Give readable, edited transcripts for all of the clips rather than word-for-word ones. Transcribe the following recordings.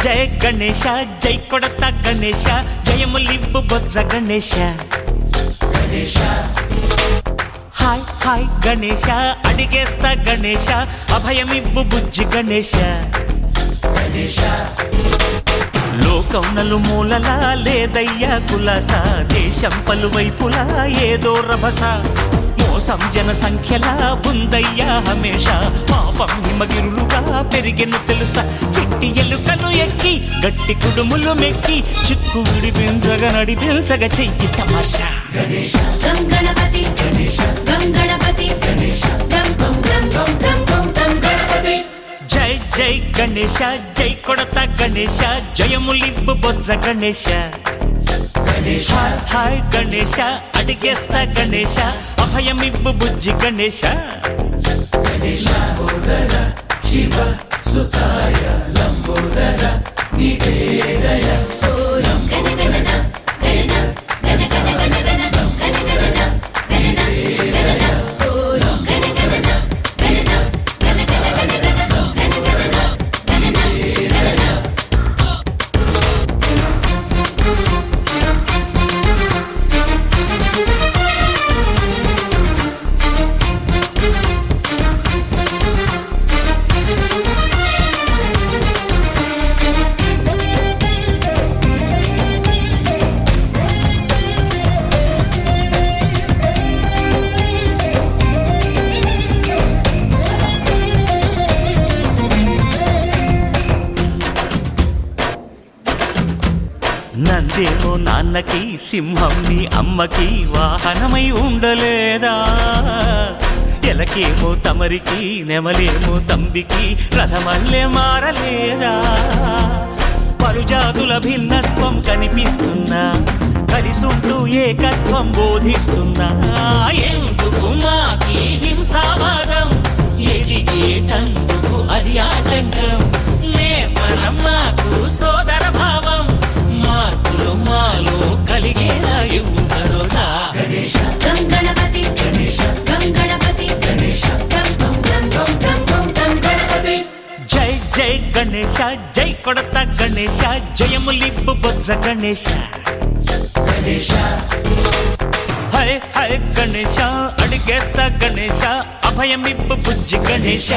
జయ గణేశ జై కొడత గణేశ జయములివ్వు బొజ్జ Ganesha hi hi Ganesha అడిగేస్తా Ganesha అభయమివ్వు బుజ్జి గణేశ లోకం నలుమూలలా లేదయ్యా కులాస దేశం పలువైపులా ఏదో రభస మోసం జన సంఖ్యలా ఉందయ్యా హమేష పాపం హిమగిరులుగా పెరిగెను తెలుసా చిట్టి ఎలుకలు ఎక్కి గట్టి కుడుములు మెక్కి చిక్కు విడిపించగా నడిపించగా చెయ్యి తమాషా గం గణపతి గం గణపతి గం గం గం గం గం గం గం గణపతి జై జై గణేశ జై కొడత గణేశ జయములివ్వు బొజ్జ గణేశ హాయ్ గణేశ అడిగేస్తా గణేశ అభయమివ్వు బుజ్జి గణేశ శివ సుతాయ లంబోదర నివేదయ గణగణన గణన గణ గణ గణ గణ గణగణన గణన గణన గణగణన గణన గణ గణ గణ గణ గణగణన గణన గణన నందేమో నాన్నకి సింహం నీ అమ్మకి వాహనమై ఉండలేదా ఎలకేమో తమరికి నెమలేమో తంబికి రథమల్లే మారలేదా పలుజాతుల భిన్నత్వం కనిపిస్తున్నా కలిసుంటూ ఏకత్వం బోధిస్తున్నా ఎందుకు మాకి హింసావాదం ఎదిగేటందుకు అది ఆటంకం నేపరం మాకు సోదర భావం మార్పులు మాలో కలిగేలా ఇవ్వు భరోసా గం గణపతి గం గణపతి గం గం గం గం గం గం గం గణపతి జై జై గణేశ జై కొడత గణేశ జయములివ్వు బొజ్జ గణేశ హై హై గణేశ అడిగేస్తా గణేశ అభయమివ్వు బుజ్జి గణేశ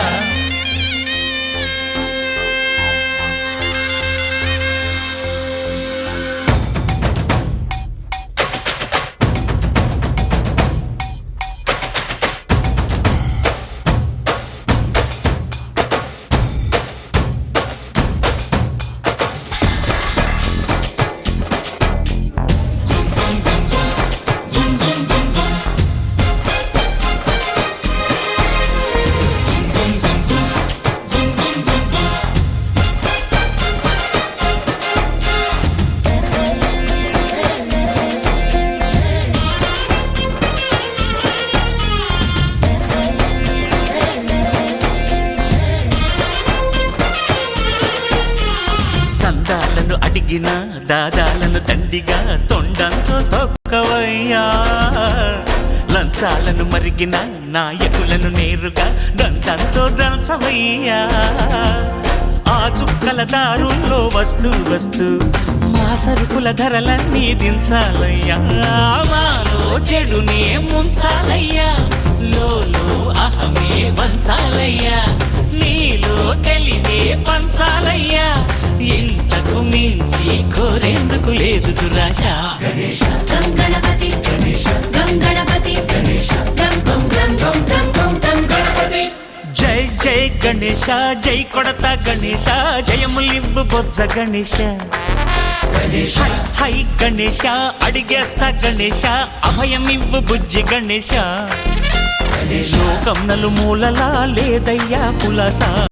సందాలను అడిగిన దాదాలను తండిగా తొండంతో తొక్కవయ్యా లంచాలను మరిగిన నాయకులను నేరుగా దంతంతో దంచవయ్యా ఆ చుక్కల దారుల్లో వస్తూ వస్తూ మా సరుకుల ధరలన్నీ దించాలయ్యా మాలో చెడునే ముంచాలయ్యా లోలో అహమే వంచాలయ్యా నీలో తెలివే పంచాలయ్యా ఇంతకు మించి కోరేందుకు లేదు దురాశ గం గణపతి గం గణపతి గం గం గం గం గం గం గం గణపతి జై జై గణేశ జై కొడత గణేశ జయములివ్వు బొజ్జ గణేశ హై హై గణేశ అడిగేస్తా గణేశ అభయమివ్వు బుజ్జి గణేశ లోకం నలుమూలలా లేదయ్యా పులస